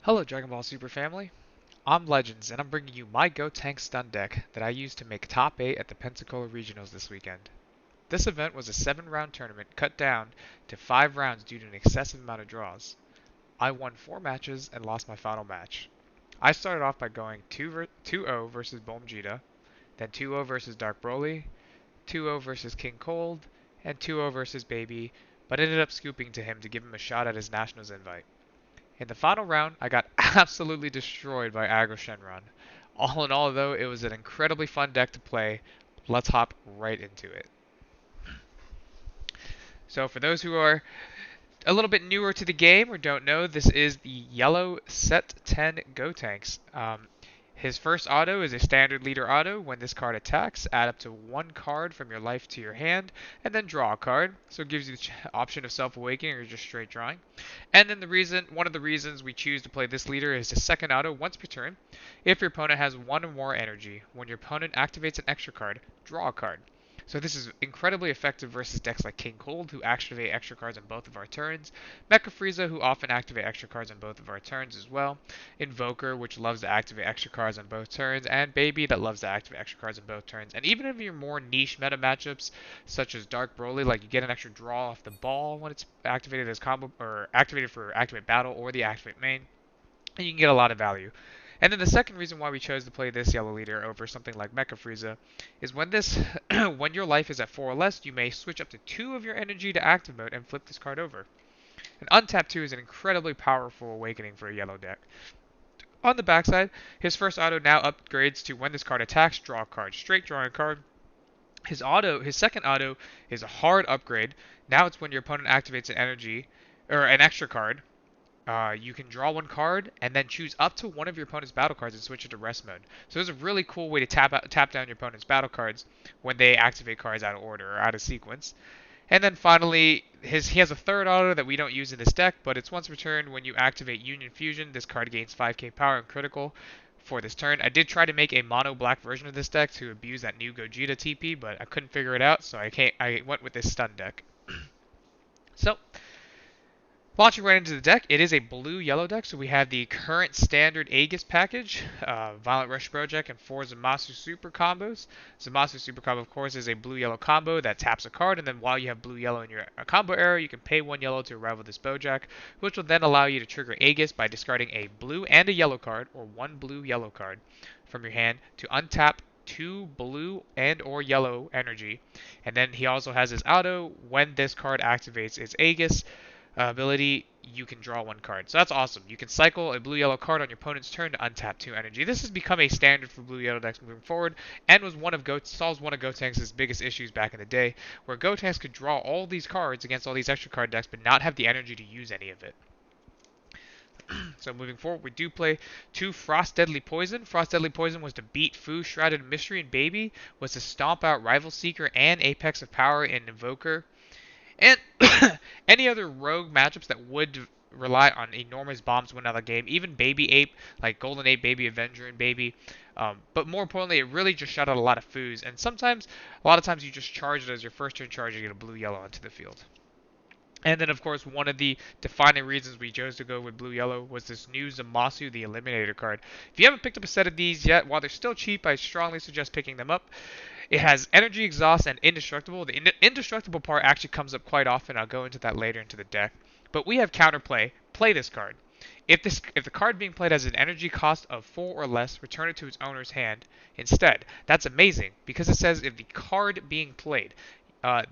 Hello Dragon Ball Super family, I'm Legends and I'm bringing you my Gotenks stun deck that I used to make top 8 at the Pensacola Regionals this weekend. This event was a 7 round tournament cut down to 5 rounds due to an excessive amount of draws. I won 4 matches and lost my final match. I started off by going 2-0 versus Bomjita, then 2-0 versus Dark Broly, 2-0 versus King Cold, and 2-0 versus Baby, but ended up scooping to him to give him a shot at his Nationals invite. In the final round, I got absolutely destroyed by Aggro Shenron. All in all, though, it was an incredibly fun deck to play. Let's hop right into it. So for those who are a little bit newer to the game or don't know, this is the yellow set 10 Gotenks. His first auto is a standard leader auto. When this card attacks, add up to 1 card from your life to your hand, and then draw a card. So it gives you the option of self-awakening or just straight drawing. And then one of the reasons we choose to play this leader is the second auto once per turn. If your opponent has 1 or more energy, when your opponent activates an extra card, draw a card. So this is incredibly effective versus decks like King Cold, who activate extra cards on both of our turns, Mecha Frieza, who often activate extra cards on both of our turns as well, Invoker, which loves to activate extra cards on both turns, and Baby, that loves to activate extra cards on both turns. And even if you're more niche meta matchups, such as Dark Broly, like you get an extra draw off the ball when it's activated as combo, or activated for Activate Battle or the Activate main, and you can get a lot of value. And then the second reason why we chose to play this yellow leader over something like Mecha Frieza is when your life is at 4 or less, you may switch up to 2 of your energy to active mode and flip this card over. And Untap 2 is an incredibly powerful awakening for a yellow deck. On the backside, his first auto now upgrades to when this card attacks, draw a card. Straight drawing a card. His second auto is a hard upgrade. Now it's when your opponent activates an energy or an extra card. You can draw 1 card and then choose up to one of your opponent's battle cards and switch it to rest mode. So it's a really cool way to tap down your opponent's battle cards when they activate cards out of order or out of sequence. And then finally, he has a third auto that we don't use in this deck, but it's once per turn. When you activate Union Fusion, this card gains 5k power and critical for this turn. I did try to make a mono black version of this deck to abuse that new Gogeta TP, but I couldn't figure it out, so I went with this stun deck. So launching right into the deck, it is a blue-yellow deck, so we have the current standard Aegis package, Violent Rush Project, and 4 Zamasu Super combos. Zamasu Super combo, of course, is a blue-yellow combo that taps a card, and then while you have blue-yellow in your combo arrow, you can pay 1 yellow to rival this Bojack, which will then allow you to trigger Aegis by discarding a blue and a yellow card, or 1 blue-yellow card from your hand to untap 2 blue and or yellow energy. And then he also has his auto. When this card activates its Aegis ability, you can draw 1 card. So that's awesome. You can cycle a blue-yellow card on your opponent's turn to untap 2 energy. This has become a standard for blue-yellow decks moving forward, and was solves one of Gotenks' biggest issues back in the day, where Gotenks could draw all these cards against all these extra card decks, but not have the energy to use any of it. So moving forward, we do play 2 Frost Deadly Poison. Frost Deadly Poison was to beat Fu, Shrouded Mystery, and Baby, was to stomp out Rival Seeker and Apex of Power in Invoker, and any other rogue matchups that would rely on enormous bombs to win out of the game. Even Baby Ape, like Golden Ape, Baby Avenger, and Baby. But more importantly, it really just shut out a lot of foos. And a lot of times you just charge it as your first turn charge, you get a blue-yellow onto the field. And then, of course, one of the defining reasons we chose to go with blue-yellow was this new Zamasu, the Eliminator card. If you haven't picked up a set of these yet, while they're still cheap, I strongly suggest picking them up. It has Energy Exhaust and Indestructible. The Indestructible part actually comes up quite often. I'll go into that later into the deck. But we have Counterplay. Play this card. If the card being played has an energy cost of 4 or less, return it to its owner's hand instead. That's amazing, because it says if the card being played.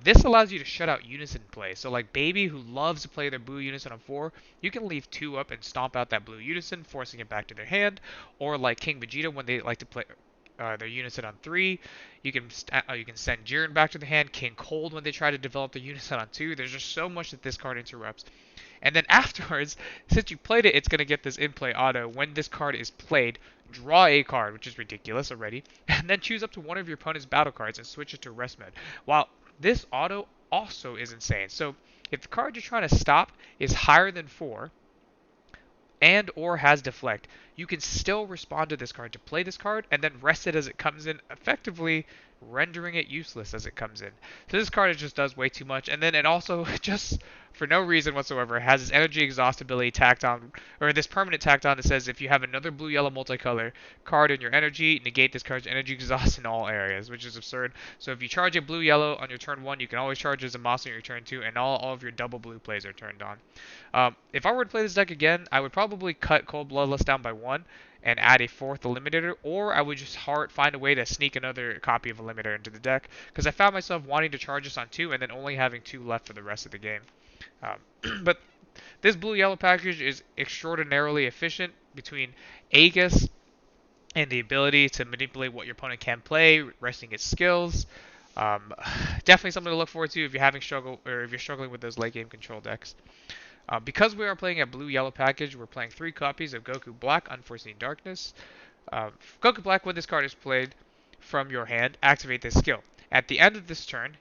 This allows you to shut out unison play. So like Baby, who loves to play their blue unison on 4, you can leave 2 up and stomp out that blue unison, forcing it back to their hand. Or like King Vegeta, when they like to play their unison on 3, you can send Jiren back to the hand. King Cold, when they try to develop their unison on 2. There's just so much that this card interrupts. And then afterwards, since you played it, it's going to get this in-play auto. When this card is played, draw a card, which is ridiculous already, and then choose up to one of your opponent's battle cards and switch it to rest mode. While this auto also is insane. So if the card you're trying to stop is higher than 4 and or has deflect, you can still respond to this card to play this card and then rest it as it comes in, effectively rendering it useless as it comes in. So this card just does way too much, and then it also just for no reason whatsoever, has this energy exhaust ability tacked on, or this permanent tacked on that says if you have another blue-yellow multicolor card in your energy, negate this card's energy exhaust in all areas, which is absurd. So if you charge a blue-yellow on your turn 1, you can always charge as a Zamasu on your turn 2, and all of your double blue plays are turned on. If I were to play this deck again, I would probably cut Cold Bloodlust down by 1 and add a 4th Eliminator, or I would just find a way to sneak another copy of Eliminator into the deck, because I found myself wanting to charge this on 2 and then only having 2 left for the rest of the game. But this blue-yellow package is extraordinarily efficient between Aegis and the ability to manipulate what your opponent can play, resting its skills. Definitely something to look forward to if you're struggling with those late game control decks. Because we are playing a blue-yellow package, we're playing 3 copies of Goku Black, Unforeseen Darkness. Goku Black, when this card is played from your hand, activate this skill. At the end of this turn,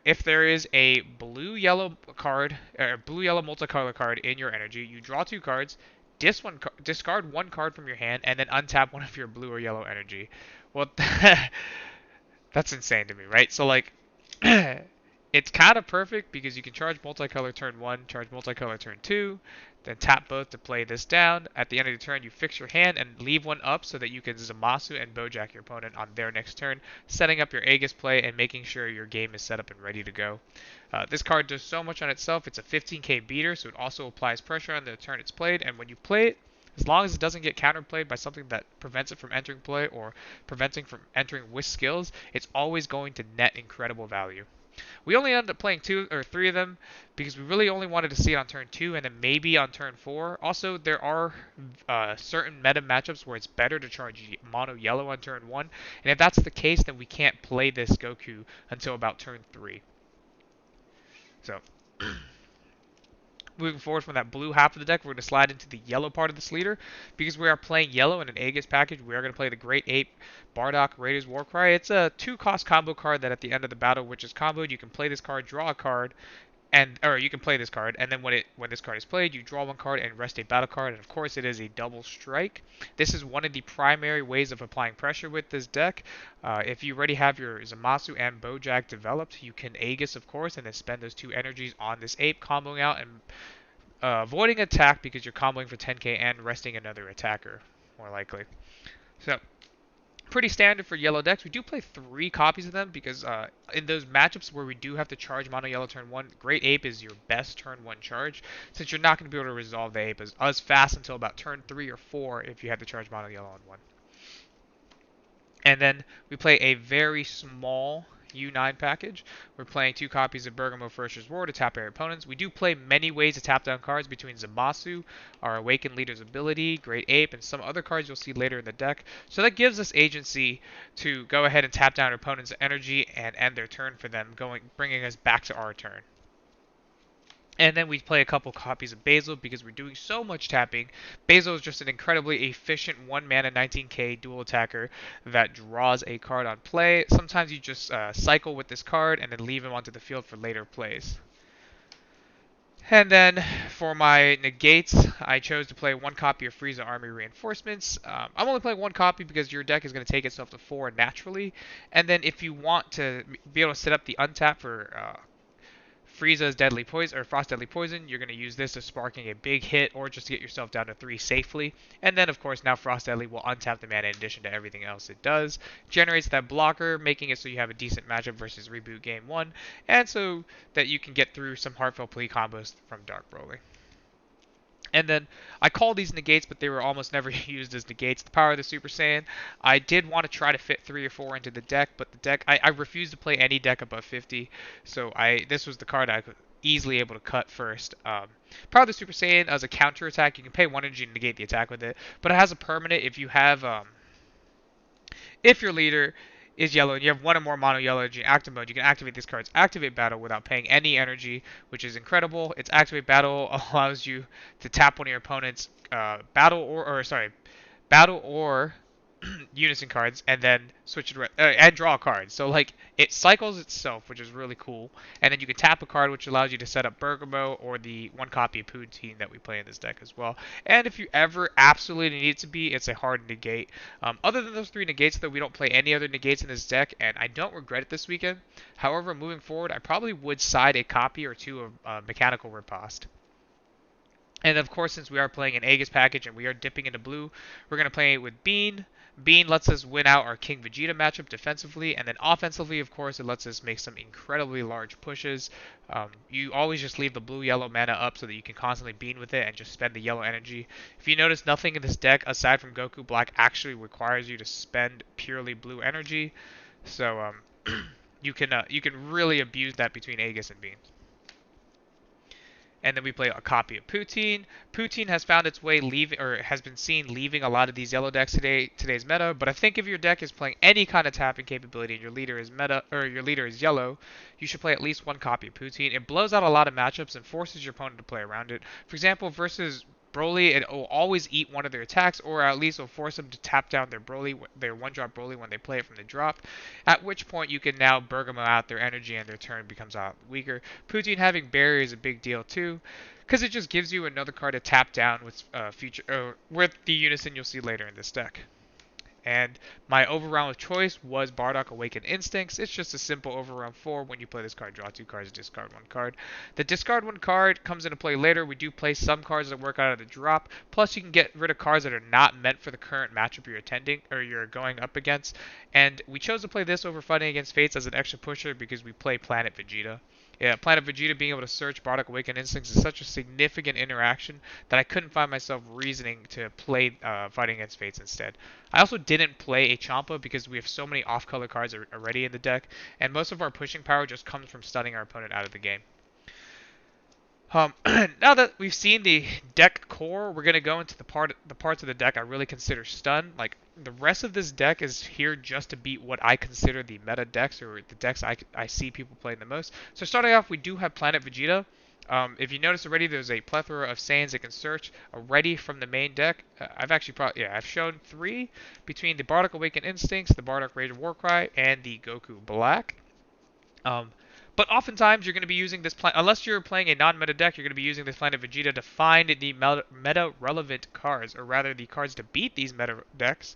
if there is a blue-yellow card, or blue-yellow multicolor card in your energy, you draw 2 cards, discard 1 card from your hand, and then untap one of your blue or yellow energy. Well, that's insane to me, right? So, like, it's kind of perfect because you can charge multicolor turn 1, charge multicolor turn 2, then tap both to play this down. At the end of the turn, you fix your hand and leave one up so that you can Zamasu and Bojack your opponent on their next turn, setting up your Aegis play and making sure your game is set up and ready to go. This card does so much on itself. It's a 15k beater, so it also applies pressure on the turn it's played, and when you play it, as long as it doesn't get counterplayed by something that prevents it from entering play or preventing from entering with skills, it's always going to net incredible value. We only ended up playing 2 or 3 of them because we really only wanted to see it on turn 2 and then maybe on turn 4. Also, there are certain meta matchups where it's better to charge mono yellow on turn 1, and if that's the case, then we can't play this Goku until about turn 3. So, moving forward from that blue half of the deck, we're going to slide into the yellow part of this leader. Because we are playing yellow in an Aegis package, we are going to play the Great Ape Bardock Raiders Warcry. It's a 2-cost combo card that at the end of the battle, which is comboed, you can play this card, draw a card, or you can play this card, and then when this card is played, you draw 1 card and rest a battle card, and of course it is a double strike. This is one of the primary ways of applying pressure with this deck. If you already have your Zamasu and Bojack developed, you can Aegis, of course, and then spend those 2 energies on this ape, comboing out and avoiding attack because you're comboing for 10k and resting another attacker, more likely. So, pretty standard for yellow decks. We do play 3 copies of them because in those matchups where we do have to charge mono yellow turn 1, Great Ape is your best turn 1 charge, since you're not going to be able to resolve the ape as fast until about turn 3 or 4 if you have to charge mono yellow on 1. And then we play a very small U9 package. We're playing 2 copies of Bergamo Firster's Roar to tap our opponents. We do play many ways to tap down cards between Zamasu, our Awakened Leader's ability, Great Ape, and some other cards you'll see later in the deck. So that gives us agency to go ahead and tap down our opponent's energy and end their turn for them, bringing us back to our turn. And then we play a couple copies of Basil because we're doing so much tapping. Basil is just an incredibly efficient 1 mana 19k dual attacker that draws a card on play. Sometimes you just cycle with this card and then leave him onto the field for later plays. And then for my negates, I chose to play 1 copy of Frieza Army Reinforcements. I'm only playing 1 copy because your deck is going to take itself to 4 naturally. And then if you want to be able to set up the untap for Frieza's Deadly Poison or Frost Deadly Poison, you're going to use this as sparking a big hit or just to get yourself down to 3 safely. And then, of course, now Frost Deadly will untap the mana in addition to everything else it does. Generates that blocker, making it so you have a decent matchup versus Reboot Game 1, and so that you can get through some Heartfelt Plea combos from Dark Rolling. And then I call these negates, but they were almost never used as negates. The power of the Super Saiyan. I did want to try to fit 3 or 4 into the deck, but the deck I refused to play any deck above 50. So this was the card I could easily able to cut first. Power of the Super Saiyan as a counter attack. You can pay 1 energy to negate the attack with it, but it has a permanent if you have if your leader is yellow and you have 1 or more mono yellow energy in active mode, you can activate this card's Activate Battle without paying any energy, which is incredible. Its Activate Battle allows you to tap one of your opponent's battle or unison cards and then switch it and draw a card. So like it cycles itself, which is really cool. And then you can tap a card, which allows you to set up Bergamo or the one copy of Poutine that we play in this deck as well. And if you ever absolutely need it to be, it's a hard negate. Other than those three negates, though, we don't play any other negates in this deck, and I don't regret it this weekend. However, moving forward, I probably would side a copy or two of Mechanical Riposte. And of course, since we are playing an Aegis package and we are dipping into blue, we're going to play with Bean. Bean lets us win out our King Vegeta matchup defensively, and then offensively, of course, it lets us make some incredibly large pushes. You always just leave the blue-yellow mana up so that you can constantly Bean with it and just spend the yellow energy. If you notice, nothing in this deck, aside from Goku Black, actually requires you to spend purely blue energy. So you can really abuse that between Aegis and Bean. And then we play a copy of Poutine. Poutine has found its way has been seen leaving a lot of these yellow decks today's meta. But I think if your deck is playing any kind of tapping capability and your leader is yellow, you should play at least one copy of Poutine. It blows out a lot of matchups and forces your opponent to play around it. For example, versus Broly, it will always eat one of their attacks, or at least will force them to tap down their one-drop Broly when they play it from the drop, at which point you can now Bergamo out their energy and their turn becomes a lot weaker. Poutine having Barrier is a big deal too, because it just gives you another card to tap down with the Unison you'll see later in this deck. And my overround of choice was Bardock Awakened Instincts. It's just a simple overround 4. When you play this card, draw 2 cards, discard 1 card. The discard 1 card comes into play later. We do play some cards that work out of the drop. Plus, you can get rid of cards that are not meant for the current matchup you're going up against. And we chose to play this over fighting against Fates as an extra pusher because we play Planet Vegeta. Yeah, Planet Vegeta being able to search Bardock Awakened Instincts is such a significant interaction that I couldn't find myself reasoning to play Fighting Against Fates instead. I also didn't play a Champa because we have so many off-color cards already in the deck, and most of our pushing power just comes from stunning our opponent out of the game. Now that we've seen the deck core, we're gonna go into the parts of the deck I really consider stun. Like the rest of this deck is here just to beat what I consider the meta decks or the decks I see people playing the most. So starting off, we do have Planet Vegeta. If you notice already, there's a plethora of Saiyans that can search already from the main deck. I've shown 3 between the Bardock Awakened Instincts, the Bardock Rage of Warcry, and the Goku Black. But oftentimes you're going to be using this unless you're playing a non-meta deck, you're going to be using this Planet Vegeta to find the meta-relevant cards, or rather the cards to beat these meta decks.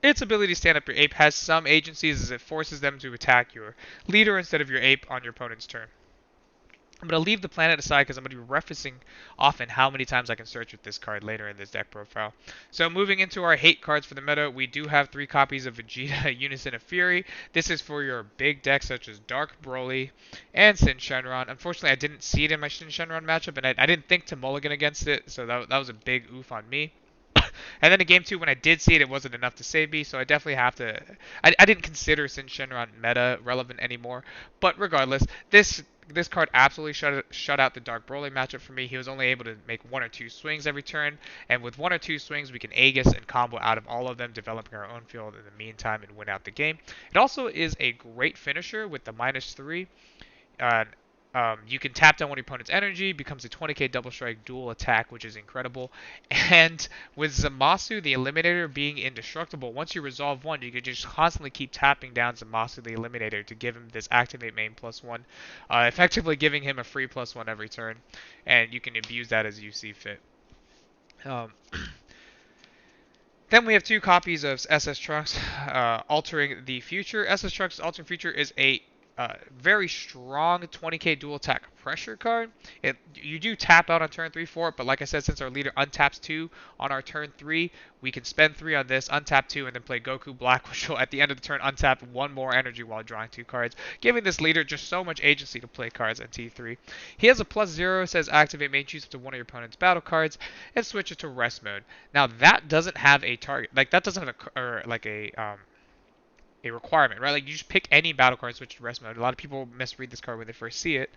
Its ability to stand up your ape has some agencies as it forces them to attack your leader instead of your ape on your opponent's turn. I'm going to leave the planet aside because I'm going to be referencing often how many times I can search with this card later in this deck profile. So moving into our hate cards for the meta, we do have 3 copies of Vegeta Unison of Fury. This is for your big decks such as Dark Broly and Sin Shenron. Unfortunately, I didn't see it in my Sin Shenron matchup, and I didn't think to mulligan against it, so that was a big oof on me. And then in game 2, when I did see it, it wasn't enough to save me, so I definitely have to... I didn't consider Sin Shenron meta relevant anymore, but regardless, this card absolutely shut out the Dark Broly matchup for me. He was only able to make 1 or 2 swings every turn, and with 1 or 2 swings, we can Aegis and combo out of all of them, developing our own field in the meantime and win out the game. It also is a great finisher with the -3. You can tap down one of your opponent's energy, becomes a 20k double strike dual attack, which is incredible. And with Zamasu, the Eliminator, being indestructible, once you resolve one, you can just constantly keep tapping down Zamasu, the Eliminator, to give him this activate main +1, effectively giving him a free +1 every turn, and you can abuse that as you see fit. Then we have 2 copies of SS Trunks, Altering the Future. SS Trunks Altering Future is a very strong 20k dual attack pressure card. You do tap out on turn 3 for it, but like I said, since our leader untaps 2 on our turn 3, we can spend 3 on this, untap 2, and then play Goku Black, which will at the end of the turn untap 1 more energy while drawing 2 cards, giving this leader just so much agency to play cards at T3. He has a +0, says activate main, choose up to one of your opponent's battle cards, and switch it to rest mode. Now that doesn't have a target, like that doesn't have a requirement, right? Like you just pick any battle card and switch to rest mode. A lot of people misread this card when they first see it,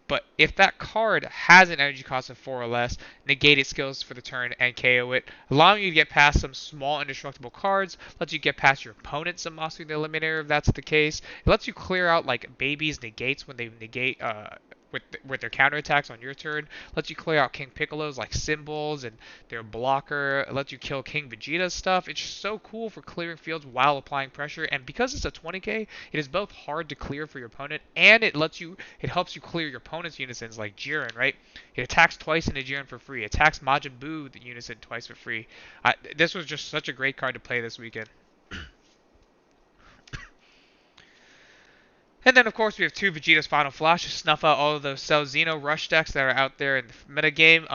but if that card has an energy cost of 4 or less, negate its skills for the turn and KO it, allowing you to get past some small indestructible cards, lets you get past your opponent's Zamasu the Eliminator if that's the case. It lets you clear out like babies negates when they negate with their counterattacks on your turn. Lets you clear out King Piccolo's like symbols and their blocker. It lets you kill King Vegeta's stuff. It's just so cool for clearing fields while applying pressure. And because it's a 20k, it is both hard to clear for your opponent, and it helps you clear your opponent's unisons like Jiren, right? It attacks twice in a Jiren for free. It attacks Majin Buu the unison twice for free. This was just such a great card to play this weekend. And then, of course, we have two Vegeta's Final Flash to snuff out all of those Cell Xeno rush decks that are out there in the metagame.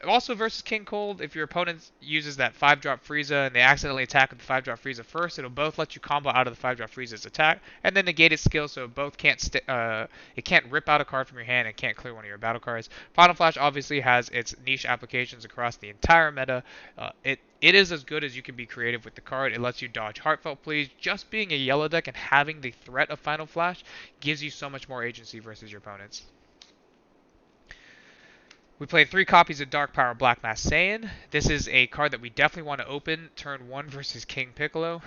Also, versus King Cold, if your opponent uses that 5-drop Frieza and they accidentally attack with the 5-drop Frieza first, it'll both let you combo out of the 5-drop Frieza's attack, and then negate its skill so both it can't rip out a card from your hand and can't clear one of your battle cards. Final Flash obviously has its niche applications across the entire meta. It is as good as you can be creative with the card. It lets you dodge Heartfelt Pleas. Just being a yellow deck and having the threat of Final Flash gives you so much more agency versus your opponents. We played 3 copies of Dark Power Black Mask Saiyan. This is a card that we definitely want to open turn 1 versus King Piccolo.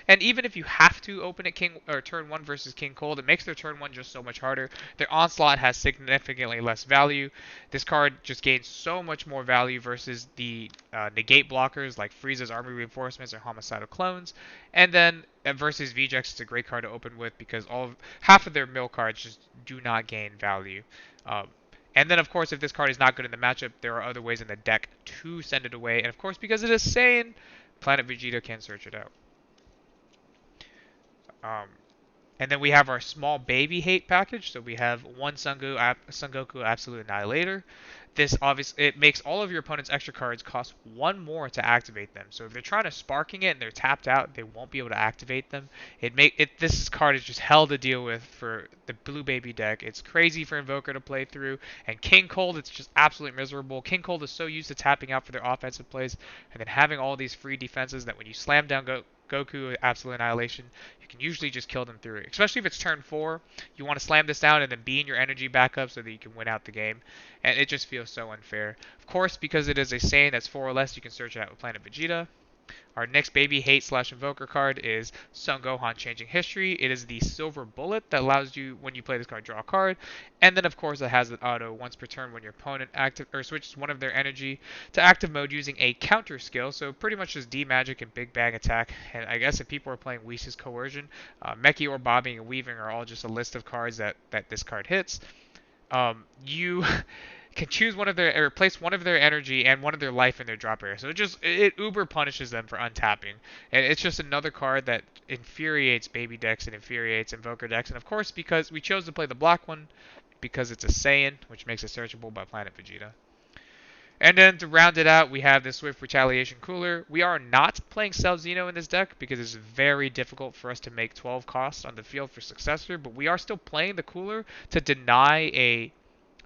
And even if you have to open it turn 1 versus King Cold, it makes their turn 1 just so much harder. Their Onslaught has significantly less value. This card just gains so much more value versus the negate blockers like Frieza's Army Reinforcements or Homicidal Clones. And then versus VJX, it's a great card to open with because half of their mill cards just do not gain value. And then, of course, if this card is not good in the matchup, there are other ways in the deck to send it away. And, of course, because it is Saiyan, Planet Vegeta can search it out. And then we have our small baby hate package. So we have one Son Goku Absolute Annihilator. This obviously it makes all of your opponent's extra cards cost 1 more to activate them. So if they're trying to sparking it and they're tapped out, they won't be able to activate them. This card is just hell to deal with for the blue baby deck. It's crazy for Invoker to play through. And King Cold, it's just absolutely miserable. King Cold is so used to tapping out for their offensive plays and then having all these free defenses that when you slam down Goku Absolute Annihilation, you can usually just kill them through it. Especially if it's turn 4, you want to slam this down and then beam your energy back up so that you can win out the game. And it just feels so unfair. Of course, because it is a Saiyan that's 4 or less, you can search it out with Planet Vegeta. Our next baby hate / invoker card is Son Gohan Changing History. It is the silver bullet that allows you, when you play this card, draw a card. And then, of course, it has an auto once per turn when your opponent switches one of their energy to active mode using a counter skill. So pretty much just D-Magic and Big Bang Attack. And I guess if people are playing Whis' Coercion, Meki or Bobbing and Weaving are all just a list of cards that this card hits. You can choose one of their, or place one of their energy and one of their life in their drop area. So it uber punishes them for untapping. And it's just another card that infuriates baby decks and infuriates invoker decks. And of course, because we chose to play the black one, because it's a Saiyan, which makes it searchable by Planet Vegeta. And then to round it out, we have the Swift Retaliation Cooler. We are not playing Cell Xeno in this deck because it's very difficult for us to make 12 costs on the field for Successor, but we are still playing the Cooler to deny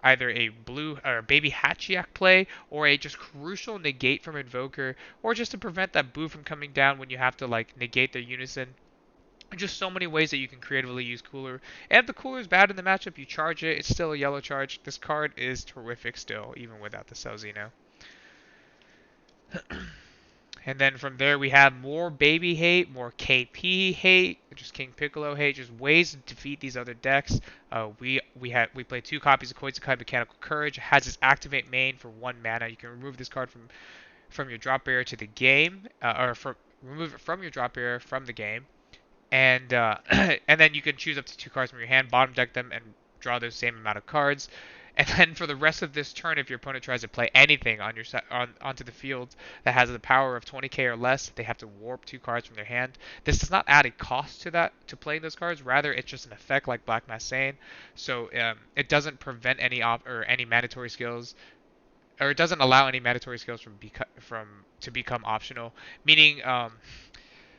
either a blue or baby Hachiyak play or a just crucial negate from Invoker, or just to prevent that Boo from coming down when you have to like negate their unison. Just so many ways that you can creatively use Cooler. And if the Cooler is bad in the matchup, you charge it. It's still a yellow charge. This card is terrific still, even without the Cell Xeno. And then from there we have more baby hate, more KP hate, just King Piccolo hate, just ways to defeat these other decks. We play 2 copies of Koizukai Mechanical Courage. It has its activate main for 1 mana. You can remove this card from your drop barrier to the game, remove it from your drop barrier from the game, and and then you can choose up to 2 cards from your hand, bottom deck them, and draw those same amount of cards. And then for the rest of this turn, if your opponent tries to play anything onto the field that has the power of 20k or less, they have to warp 2 cards from their hand. This does not add a cost to playing those cards. Rather, it's just an effect like Black Mask Saiyan. So it doesn't prevent any mandatory skills, or it doesn't allow any mandatory skills to become optional. Meaning,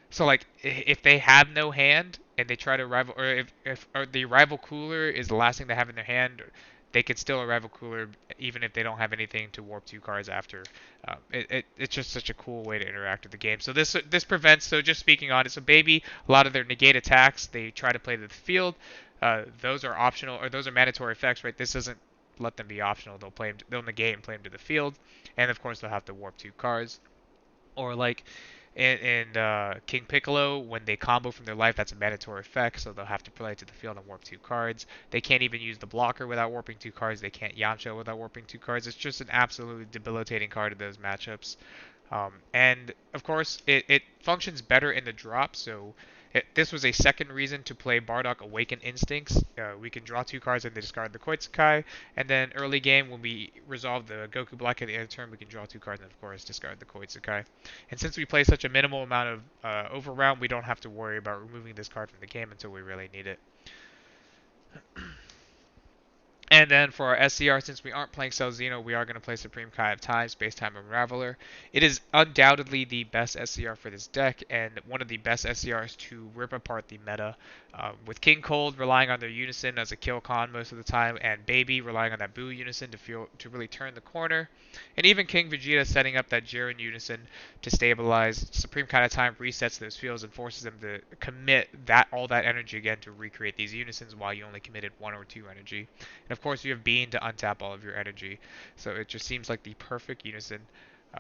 so like if they have no hand and they try to rival, or if the rival Cooler is the last thing they have in their hand, they could still rival Cooler even if they don't have anything to warp 2 cards after. It's just such a cool way to interact with the game. So this prevents, so just speaking on it, so baby, a lot of their negate attacks, they try to play to the field. Those are optional, or those are mandatory effects, right? This doesn't let them be optional. They'll negate and play them to the field. And of course they'll have to warp 2 cards. Or like In King Piccolo, when they combo from their life, that's a mandatory effect, so they'll have to play to the field and warp 2 cards. They can't even use the blocker without warping 2 cards. They can't Yamcha without warping 2 cards. It's just an absolutely debilitating card in those matchups. And of course, it functions better in the drop, so this was a second reason to play Bardock Awaken Instincts. We can draw 2 cards and they discard the Koitsukai, and then early game when we resolve the Goku Black at the end of the turn, we can draw 2 cards and of course discard the Koitsukai. And since we play such a minimal amount of overround, we don't have to worry about removing this card from the game until we really need it. And then for our SCR, since we aren't playing Cell Xeno, we are going to play Supreme Kai of Time, Space Time Unraveler. It is undoubtedly the best SCR for this deck, and one of the best SCRs to rip apart the meta. With King Cold relying on their Unison as a kill con most of the time, and Baby relying on that Boo Unison to really turn the corner, and even King Vegeta setting up that Jiren Unison to stabilize. Supreme Kai of Time resets those fields and forces them to commit all that energy again to recreate these Unisons while you only committed 1 or 2 energy. And of course, you have Bean to untap all of your energy. So it just seems like the perfect unison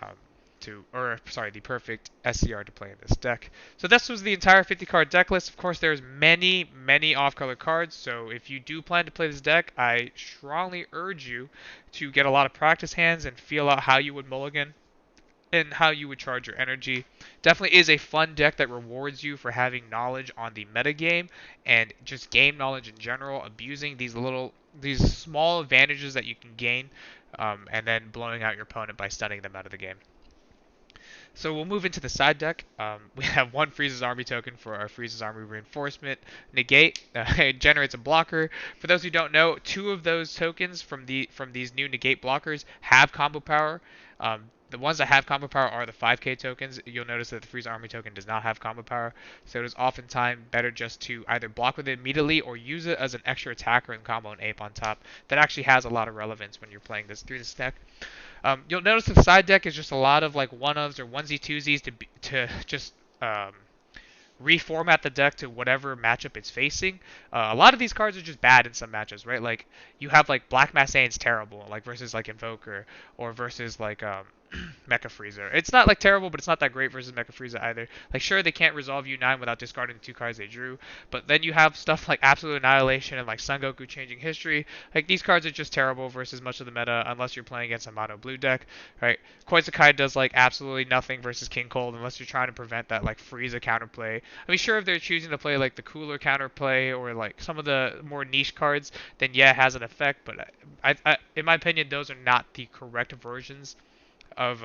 um, the perfect SCR to play in this deck. So this was the entire 50 card deck list. Of course, there's many, many off-color cards. So if you do plan to play this deck, I strongly urge you to get a lot of practice hands and feel out how you would mulligan and how you would charge your energy. Definitely is a fun deck that rewards you for having knowledge on the metagame and just game knowledge in general, abusing these small advantages that you can gain, and then blowing out your opponent by stunning them out of the game. So we'll move into the side deck. We have one Frieza's Army token for our Frieza's Army Reinforcement. Negate. It generates a blocker. For those who don't know, 2 of those tokens from these new negate blockers have combo power. The ones that have combo power are the 5k tokens. You'll notice that the Frieza Army token does not have combo power, so it is oftentimes better just to either block with it immediately or use it as an extra attacker and combo an ape on top. That actually has a lot of relevance when you're playing this through this deck. You'll notice the side deck is just a lot of like one-ofs or onesie-twosies to just reformat the deck to whatever matchup it's facing. A lot of these cards are just bad in some matchups, right? Like you have like Black Mass Saiyan's terrible, like versus like Invoker or versus like Mecha Frieza. It's not like terrible, but it's not that great versus Mecha Frieza either. Like sure they can't resolve U9 without discarding the 2 cards they drew, but then you have stuff like Absolute Annihilation and like Son Goku Changing History. Like these cards are just terrible versus much of the meta unless you're playing against a mono blue deck, right? Koizukai does like absolutely nothing versus King Cold unless you're trying to prevent that like Frieza counterplay. I mean, sure, if they're choosing to play like the cooler counterplay or like some of the more niche cards, then yeah, it has an effect. But in my opinion, those are not the correct versions of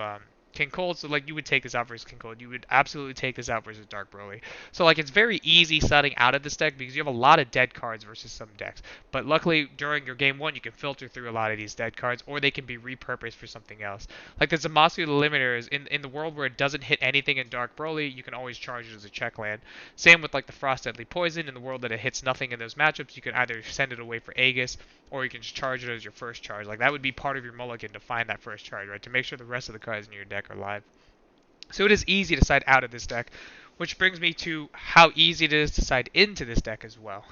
King Cold. So like you would take this out versus King Cold. You would absolutely take this out versus Dark Broly. So like it's very easy setting out of this deck because you have a lot of dead cards versus some decks. But luckily during your game 1 you can filter through a lot of these dead cards or they can be repurposed for something else. Like the Zamasu the Limiter is in the world where it doesn't hit anything in Dark Broly, you can always charge it as a check land. Same with like the Frost Deadly Poison. In the world that it hits nothing in those matchups, you can either send it away for Aegis or you can just charge it as your first charge. Like that would be part of your mulligan to find that first charge, right? To make sure the rest of the cards in your deck are live. So it is easy to side out of this deck, which brings me to how easy it is to side into this deck as well.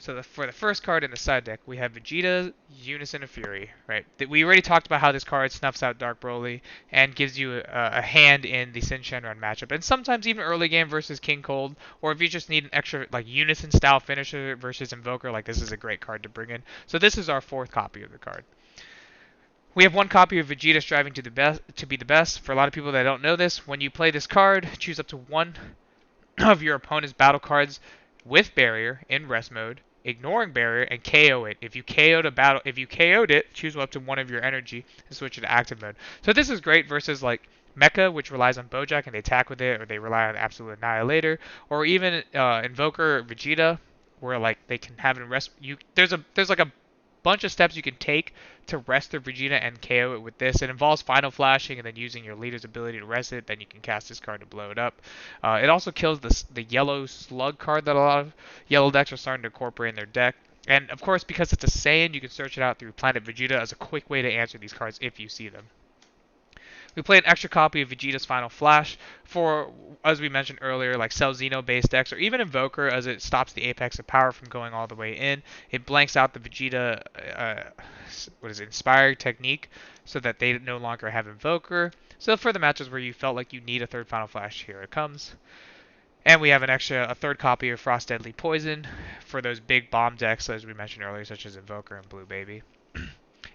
So for the first card in the side deck, we have Vegeta, Unison, and Fury, right? We already talked about how this card snuffs out Dark Broly and gives you a hand in the Sin Shenron matchup, and sometimes even early game versus King Cold, or if you just need an extra like Unison style finisher versus Invoker, like this is a great card to bring in. So this is our 4th copy of the card. We have 1 copy of Vegeta striving to be the best. For a lot of people that don't know this, when you play this card, choose up to 1 of your opponent's battle cards with barrier in rest mode, ignoring barrier, and KO it. If you KO'd it, choose up to 1 of your energy and switch it to active mode. So this is great versus like Mecha, which relies on Bojack and they attack with it, or they rely on Absolute Annihilator, or even Invoker Vegeta, where like they can have it in rest. There's like a bunch of steps you can take to rest their Vegeta and KO it with this. It involves Final Flashing and then using your leader's ability to rest it. Then you can cast this card to blow it up. It also kills the yellow slug card that a lot of yellow decks are starting to incorporate in their deck. And of course, because it's a Saiyan, you can search it out through Planet Vegeta as a quick way to answer these cards if you see them. We play an extra copy of Vegeta's Final Flash for, as we mentioned earlier, like Cell Xeno based decks, or even Invoker, as it stops the Apex of Power from going all the way in. It blanks out the Vegeta, Inspired Technique, so that they no longer have Invoker. So for the matches where you felt like you need a third Final Flash, here it comes. And we have a third copy of Frost Deadly Poison for those big bomb decks, as we mentioned earlier, such as Invoker and Blue Baby.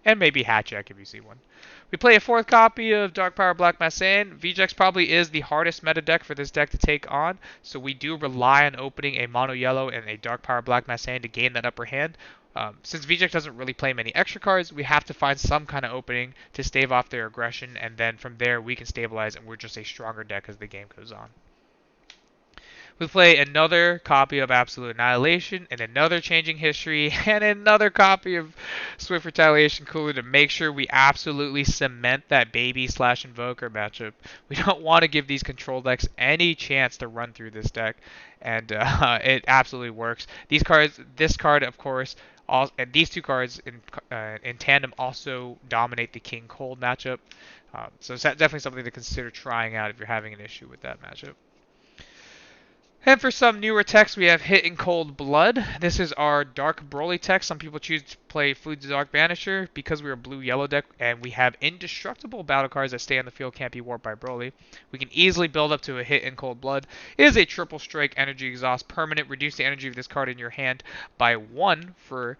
And maybe Hatchek if you see one. We play a fourth copy of Dark Power Black Masan. VJX probably is the hardest meta deck for this deck to take on, so we do rely on opening a Mono Yellow and a Dark Power Black Masan to gain that upper hand. Since VJX doesn't really play many extra cards, we have to find some kind of opening to stave off their aggression, and then from there we can stabilize and we're just a stronger deck as the game goes on. We play another copy of Absolute Annihilation and another Changing History and another copy of Swift Retaliation Cooler to make sure we absolutely cement that baby slash invoker matchup. We don't want to give these control decks any chance to run through this deck, and it absolutely works. This card, of course, and these two cards in tandem also dominate the King Cold matchup. So it's definitely something to consider trying out if you're having an issue with that matchup. And for some newer techs, we have Hit in Cold Blood. This is our Dark Broly tech. Some people choose to play Food's Dark Banisher because we're a blue-yellow deck, and we have indestructible battle cards that stay on the field, can't be warped by Broly. We can easily build up to a Hit in Cold Blood. It is a triple strike energy exhaust permanent. Reduce the energy of this card in your hand by 1 for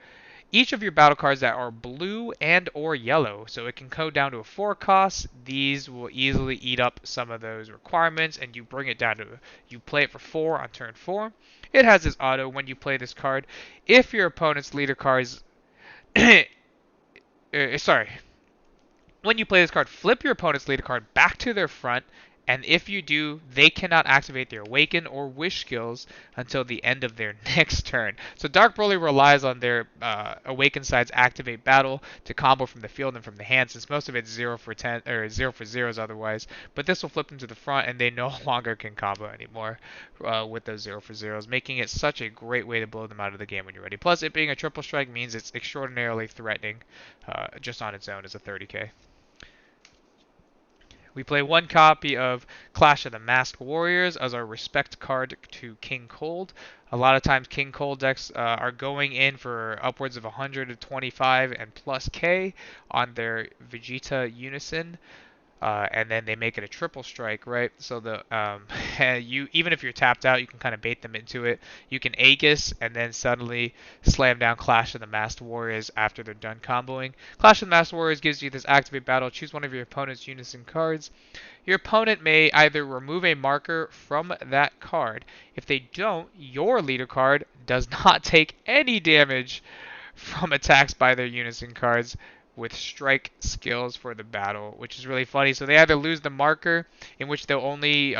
each of your battle cards that are blue and or yellow. So it can go down to a 4 cost. These will easily eat up some of those requirements, and you bring it down to, you play it for 4 on turn 4. It has this auto when you play this card. If your opponent's leader cards, sorry, when you play this card, flip your opponent's leader card back to their front, and if you do, they cannot activate their Awaken or Wish skills until the end of their next turn. So Dark Broly relies on their Awaken side's Activate Battle to combo from the field and from the hand, since most of it's 0 for 10 or 0 for 0s otherwise. But this will flip them to the front, and they no longer can combo anymore with those 0 for 0s, making it such a great way to blow them out of the game when you're ready. Plus, it being a triple strike means it's extraordinarily threatening just on its own as a 30k. We play one copy of Clash of the Masked Warriors as our respect card to King Cold. A lot of times King Cold decks are going in for upwards of 125 and plus K on their Vegeta Unison. And then they make it a triple strike, right? So you, even if you're tapped out, you can kind of bait them into it. You can Aegis and then suddenly slam down Clash of the Masked Warriors after they're done comboing. Clash of the Masked Warriors gives you this activate battle. Choose one of your opponent's unison cards. Your opponent may either remove a marker from that card. If they don't, your leader card does not take any damage from attacks by their unison cards with strike skills for the battle, which is really funny. So they either lose the marker, in which they'll only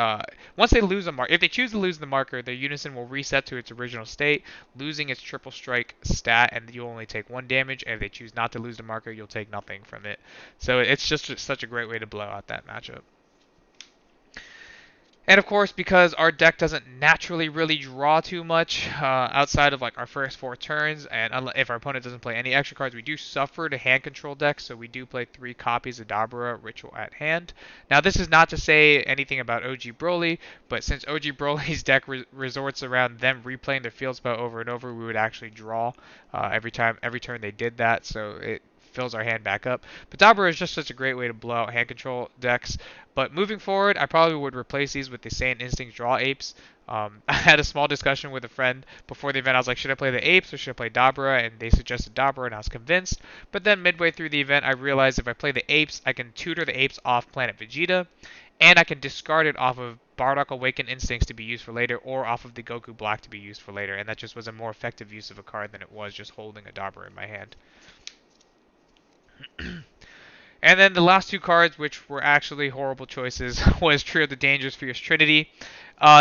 once they lose a marker, if they choose to lose the marker, their unison will reset to its original state, losing its triple strike stat, and you'll only take 1 damage. And if they choose not to lose the marker, you'll take nothing from it. So it's just such a great way to blow out that matchup. And of course, because our deck doesn't naturally really draw too much outside of like our first 4 turns, and if our opponent doesn't play any extra cards, we do suffer to hand control decks, so we do play 3 copies of Dabura Ritual at hand. Now, this is not to say anything about OG Broly, but since OG Broly's deck resorts around them replaying their field spell over and over, we would actually draw every turn they did that, so it fills our hand back up. But Dabura is just such a great way to blow out hand control decks. But moving forward, I probably would replace these with the Saiyan Instinct Draw Apes. I had a small discussion with a friend before the event. I was like, should I play the Apes or should I play Dabura? And they suggested Dabura, and I was convinced. But then midway through the event, I realized if I play the Apes, I can tutor the Apes off Planet Vegeta, and I can discard it off of Bardock Awakened Instincts to be used for later, or off of the Goku Black to be used for later. And that just was a more effective use of a card than it was just holding a Dabura in my hand. And then the last 2 cards, which were actually horrible choices, was Trio of the Dangerous Fierce Trinity.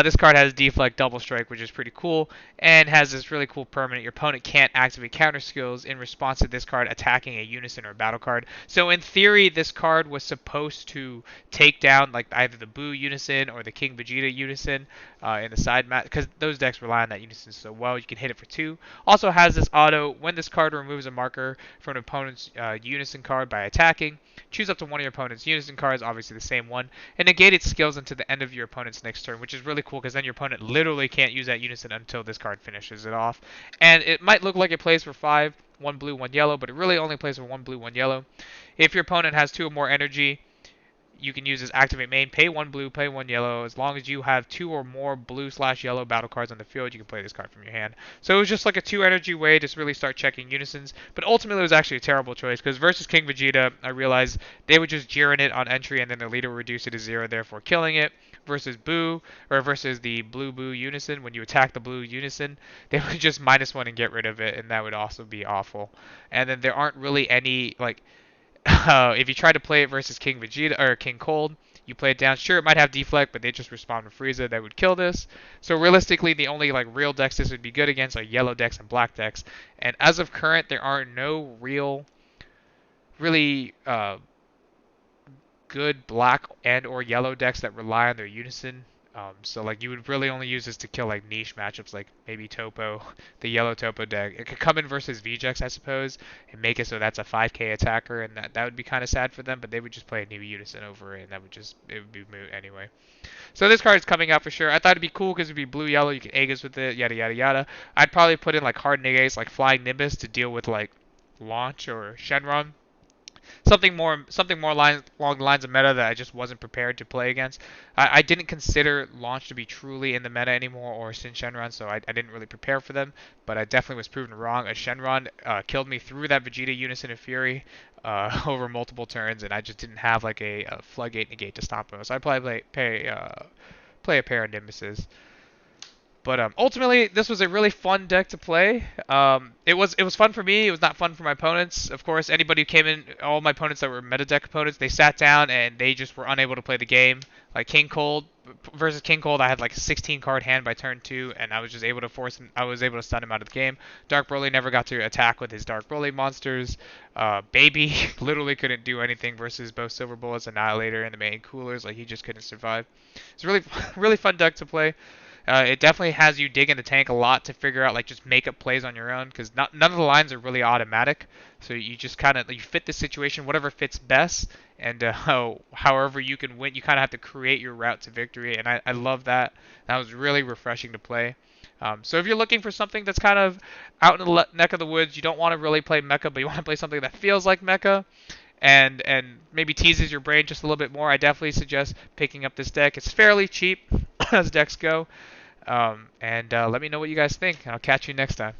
This card has Deflect Double Strike, which is pretty cool, and has this really cool permanent. Your opponent can't activate counter skills in response to this card attacking a unison or a battle card. So in theory, this card was supposed to take down like either the Boo unison or the King Vegeta unison in the side match, because those decks rely on that unison so well. You can hit it for 2. Also has this auto: when this card removes a marker from an opponent's unison card by attacking, choose up to one of your opponent's unison cards, obviously the same one, and negate its skills until the end of your opponent's next turn, which is really cool because then your opponent literally can't use that unison until this card finishes it off. And it might look like it plays for 5, 1 blue, 1 yellow, but it really only plays for 1 blue, 1 yellow. If your opponent has 2 or more energy, you can use this activate main, pay 1 blue, pay 1 yellow. As long as you have 2 or more blue/yellow battle cards on the field, you can play this card from your hand. So it was just like a 2 energy way to really start checking unisons. But ultimately, it was actually a terrible choice because versus King Vegeta, I realized they would just Jiren it on entry and then their leader would reduce it to 0, therefore killing it. Versus Boo, or versus the blue Boo unison, when you attack the blue unison, they would just -1 and get rid of it, and that would also be awful. And then there aren't really any, like, if you try to play it versus King Vegeta or King Cold, you play it down. Sure, it might have deflect, but they just respond with Frieza that would kill this. So realistically, the only like real decks this would be good against are yellow decks and black decks. And as of current, there are no really good black and or yellow decks that rely on their unison. So like you would really only use this to kill like niche matchups like maybe Topo, the yellow Topo deck. It could come in versus VJX, I suppose, and make it so that's a 5k attacker, and that would be kind of sad for them. But they would just play a new unison over it, and it would be moot anyway. So this card is coming out for sure. I thought it'd be cool because it'd be blue yellow. You can Aegis with it, yada yada yada. I'd probably put in like hard negates like Flying Nimbus to deal with like Launch or Shenron, along the lines of meta that I just wasn't prepared to play against. I didn't consider Launch to be truly in the meta anymore, or Sin Shenron, so I didn't really prepare for them, but I definitely was proven wrong. A Shenron killed me through that Vegeta Unison of Fury over multiple turns, and I just didn't have like a Floodgate negate to stop him. So I'd probably play a pair of Nimbuses. But ultimately, this was a really fun deck to play. It was fun for me. It was not fun for my opponents. Of course, anybody who came in, all my opponents that were meta deck opponents, they sat down and they just were unable to play the game. Like King Cold versus King Cold, I had like a 16 card hand by turn 2, and I was just able to force him. I was able to stun him out of the game. Dark Broly never got to attack with his Dark Broly monsters. Baby literally couldn't do anything versus both Silver Bullets, Annihilator, and the main coolers. Like he just couldn't survive. It's a really really fun deck to play. It definitely has you dig in the tank a lot to figure out like just make up plays on your own, because none of the lines are really automatic. So you just kind of you fit the situation, whatever fits best, and however you can win. You kind of have to create your route to victory, and I love that. That was really refreshing to play. So if you're looking for something that's kind of out in the neck of the woods, you don't want to really play mecha, but you want to play something that feels like mecha, and maybe teases your brain just a little bit more, I definitely suggest picking up this deck. It's fairly cheap as decks go. And let me know what you guys think. I'll catch you next time.